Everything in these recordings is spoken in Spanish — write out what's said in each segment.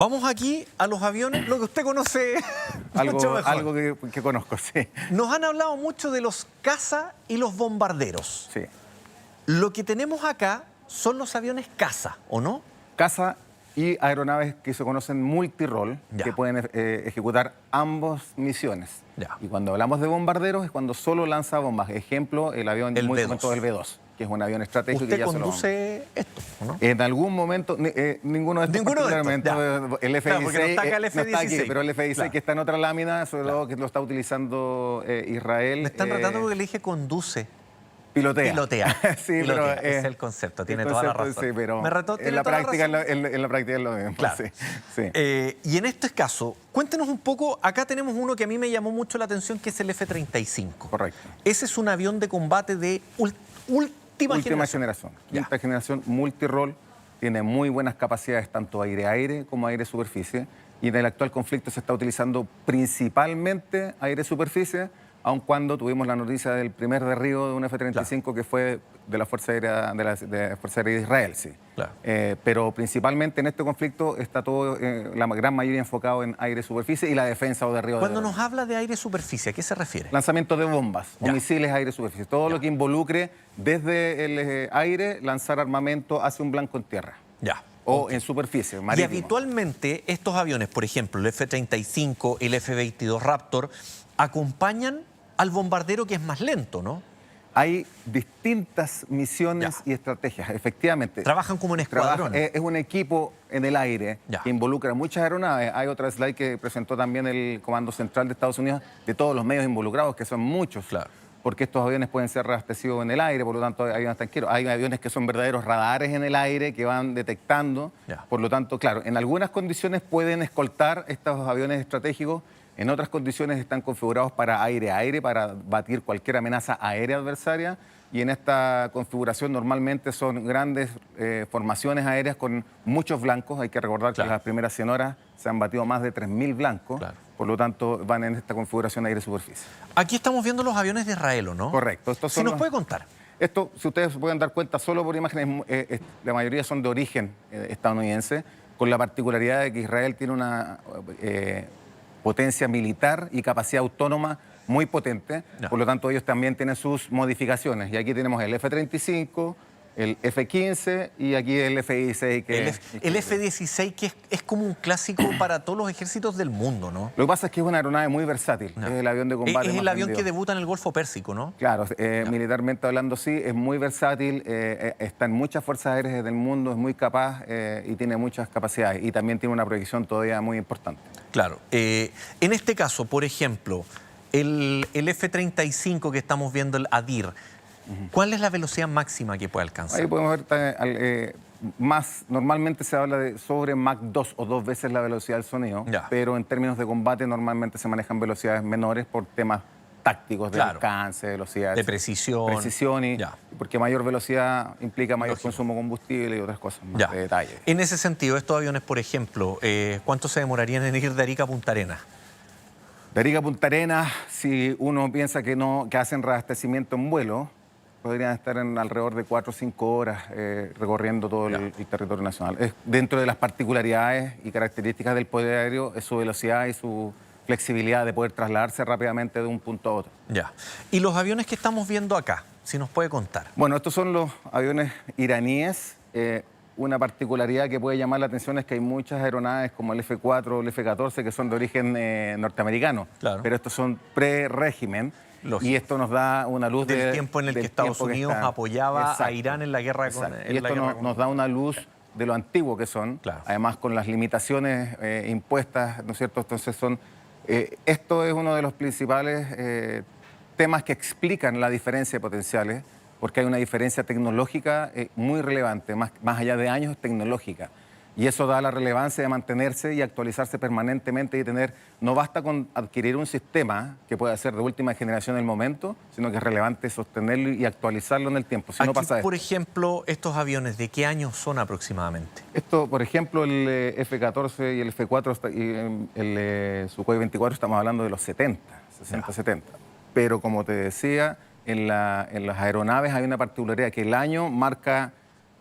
Vamos aquí a los aviones, lo que usted conoce mucho mejor. Algo que conozco, sí. Nos han hablado mucho de los caza y los bombarderos. Sí. Lo que tenemos acá son los aviones caza, ¿o no? Caza y aeronaves que se conocen multirol, Ya. que pueden ejecutar ambas misiones. Ya. Y cuando hablamos de bombarderos es cuando solo lanza bombas. Ejemplo, el avión El muy B2. comentado, el B2, que es un avión estratégico. Usted que ya conduce esto, ¿o no? En algún momento, ninguno de estos Ninguno de estos, particularmente, el F-16 Claro, porque no está acá el no está aquí, F-16. pero el F-16 Claro. que está en otra lámina, sobre todo que lo está utilizando Israel. Me están retando porque le dije conduce. Pilotea. Pilotea. Sí, Pilotea. pero, Ese es el concepto, tiene el toda la concepto, razón. sí, pero Me retó, tiene en la toda la práctica, razón. en la práctica es lo mismo. Claro. Sí, sí. Y en este caso, cuéntenos un poco, acá tenemos uno que a mí me llamó mucho la atención, que es el F-35. Correcto. Ese es un avión de combate de última generación. Ya. Quinta generación, multirol, tiene muy buenas capacidades tanto aire-aire como aire-superficie. Y en el actual conflicto se está utilizando principalmente aire-superficie, aun cuando tuvimos la noticia del primer derribo de un F-35 que fue de la Fuerza Aérea de la Fuerza Aérea de Israel, sí. Claro. Pero principalmente en este conflicto está todo, la gran mayoría enfocado en aire-superficie y la defensa o derribo. Cuando nos habla de aire-superficie, ¿a qué se refiere? Lanzamiento de bombas o Ya. misiles aire-superficie. Todo Ya. lo que involucre desde el aire lanzar armamento hacia un blanco en tierra. Ya. O en superficie, Y marítimo. habitualmente estos aviones, por ejemplo, el F-35, el F-22 Raptor, acompañan al bombardero que es más lento, ¿no? Hay distintas misiones Ya. y estrategias, efectivamente. Trabajan como en escuadrón. Es un equipo en el aire Ya. que involucra muchas aeronaves. Hay otra slide que presentó también el Comando Central de Estados Unidos de todos los medios involucrados, que son muchos. Claro. Porque estos aviones pueden ser reabastecidos en el aire, por lo tanto hay aviones tanqueros. Hay aviones que son verdaderos radares en el aire que van detectando. Ya. Por lo tanto, claro, en algunas condiciones pueden escoltar estos aviones estratégicos. En otras condiciones están configurados para aire-aire, para batir cualquier amenaza aérea adversaria. Y en esta configuración normalmente son grandes formaciones aéreas con muchos blancos. Hay que recordar Claro. que en las primeras 100 horas se han batido más de 3.000 blancos. Claro. Por lo tanto, van en esta configuración aire-superficie. Aquí estamos viendo los aviones de Israel, ¿o no? Correcto. Estos Si son nos los- puede contar. Esto, si ustedes se pueden dar cuenta solo por imágenes, la mayoría son de origen estadounidense, con la particularidad de que Israel tiene una potencia militar y capacidad autónoma muy potente. Ya. Por lo tanto, ellos también tienen sus modificaciones. Y aquí tenemos el F-35, el F-15 y aquí el F-16. El F-16 que es como un clásico para todos los ejércitos del mundo, ¿no? Lo que pasa es que es una aeronave muy versátil. Ya. Es el avión de combate Es el más avión que vendido. debuta en el Golfo Pérsico, ¿no? Claro, militarmente hablando sí, es muy versátil, está en muchas fuerzas aéreas del mundo, es muy capaz y tiene muchas capacidades y también tiene una proyección todavía muy importante. Claro. En este caso, por ejemplo, el F-35 que estamos viendo, el Adir, ¿cuál es la velocidad máxima que puede alcanzar? Ahí podemos ver más, normalmente se habla de sobre Mach 2 o 2 veces la velocidad del sonido, Ya. pero en términos de combate normalmente se manejan velocidades menores por temas tácticos de Claro. alcance, velocidad, De precisión. precisión y Ya. porque mayor velocidad implica mayor Lógico. consumo de combustible y otras cosas más Ya. de detalle. En ese sentido, estos aviones, por ejemplo, ¿cuánto se demorarían en ir de Arica a Punta Arenas? De Arica a Punta Arenas, si uno piensa que hacen reabastecimiento en vuelo, podrían estar en alrededor de 4 o 5 horas recorriendo todo el territorio nacional. Dentro de las particularidades y características del poder aéreo es su velocidad y su flexibilidad de poder trasladarse rápidamente de un punto a otro. Ya. ¿Y los aviones que estamos viendo acá? Si nos puede contar. Bueno, estos son los aviones iraníes. Una particularidad que puede llamar la atención es que hay muchas aeronaves como el F-4 o el F-14 que son de origen norteamericano, Claro. pero estos son pre-régimen. Lógico. Y esto nos da una luz Del tiempo en el que del Estados tiempo que Unidos está. apoyaba a Exacto. Irán en la guerra con... Exacto. en Y la esto guerra con- nos da una luz de lo antiguo que son, Claro. además con las limitaciones impuestas, ¿no es cierto? Entonces esto es uno de los principales temas que explican la diferencia de potenciales, porque hay una diferencia tecnológica muy relevante, más allá de años tecnológica. Y eso da la relevancia de mantenerse y actualizarse permanentemente y no basta con adquirir un sistema que pueda ser de última generación en el momento, sino que es relevante sostenerlo y actualizarlo en el tiempo. Si no Aquí, pasa esto. por ejemplo, estos aviones, ¿de qué años son aproximadamente? Esto, por ejemplo, el F-14 y el F-4 y el Sukhoi 24 estamos hablando de los 70, 60, Ya. 70. Pero como te decía, en las aeronaves hay una particularidad que el año marca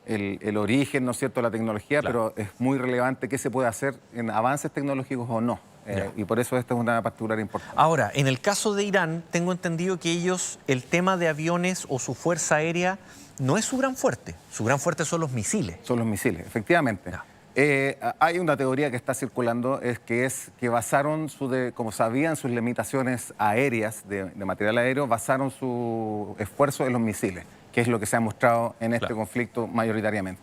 el origen, ¿no es cierto?, de la tecnología, Claro. pero es muy relevante qué se puede hacer en avances tecnológicos o no. Ya. Y por eso esta es una particular importante. Ahora, en el caso de Irán, tengo entendido que ellos, el tema de aviones o su fuerza aérea no es su gran fuerte. Su gran fuerte son los misiles. Son los misiles, efectivamente. Ya. Hay una teoría que está circulando, es que basaron, como sabían sus limitaciones aéreas, de material aéreo, basaron su esfuerzo en los misiles, que es lo que se ha mostrado en este Claro. conflicto mayoritariamente.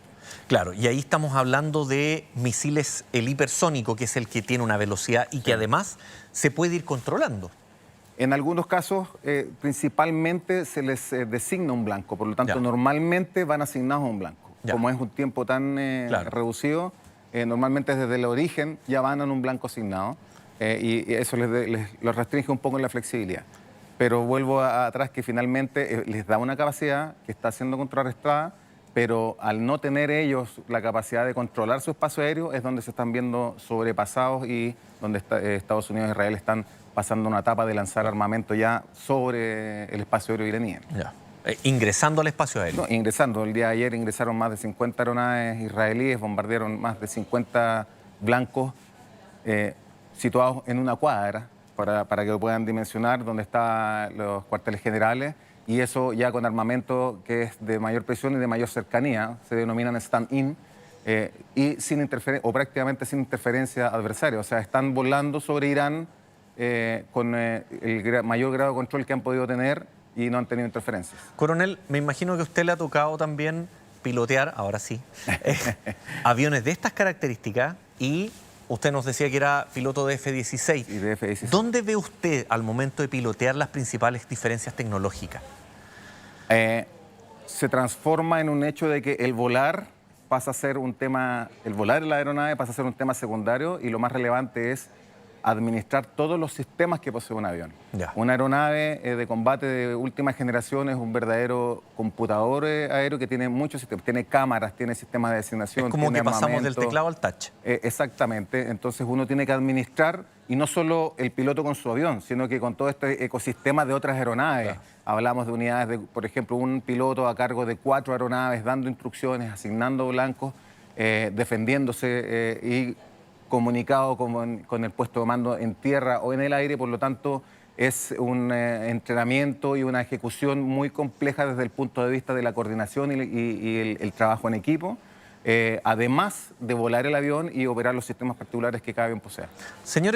Claro, y ahí estamos hablando de misiles, el hipersónico, que es el que tiene una velocidad y que además se puede ir controlando. En algunos casos, principalmente se les designa un blanco, por lo tanto, Ya. normalmente van asignados a un blanco. Ya. Como es un tiempo tan Claro. reducido, normalmente desde el origen ya van en un blanco asignado y eso los restringe un poco en la flexibilidad. Pero vuelvo atrás que finalmente les da una capacidad que está siendo contrarrestada, pero al no tener ellos la capacidad de controlar su espacio aéreo es donde se están viendo sobrepasados y donde Estados Unidos e Israel están pasando una etapa de lanzar armamento ya sobre el espacio aéreo iraní. Ya. Ingresando al espacio aéreo. No, ingresando, el día de ayer ingresaron más de 50 aeronaves israelíes, bombardearon más de 50 blancos situados en una cuadra para que lo puedan dimensionar donde están los cuarteles generales. Y eso ya con armamento que es de mayor presión y de mayor cercanía, se denominan stand-in, y sin interferencia, o prácticamente sin interferencia adversaria. O sea, están volando sobre Irán con el mayor grado de control que han podido tener y no han tenido interferencias. Coronel, me imagino que a usted le ha tocado también pilotear, ahora sí, aviones de estas características y usted nos decía que era piloto de F-16. Y de F-16. ¿Dónde ve usted al momento de pilotear las principales diferencias tecnológicas? Se transforma en un hecho de que el volar pasa a ser un tema, el volar en la aeronave pasa a ser un tema secundario y lo más relevante es administrar todos los sistemas que posee un avión. Ya. Una aeronave de combate de última generación es un verdadero computador aéreo que tiene muchos sistemas, tiene cámaras, tiene sistemas de designación, Es como tiene que pasamos del armamento. teclado al touch. Exactamente, entonces uno tiene que administrar, y no solo el piloto con su avión, sino que con todo este ecosistema de otras aeronaves. Claro. Hablamos de unidades, por ejemplo, un piloto a cargo de 4 aeronaves, dando instrucciones, asignando blancos, defendiéndose y comunicado con el puesto de mando en tierra o en el aire, por lo tanto es un entrenamiento y una ejecución muy compleja desde el punto de vista de la coordinación y el trabajo en equipo. Además de volar el avión y operar los sistemas particulares que cada avión posea. Señora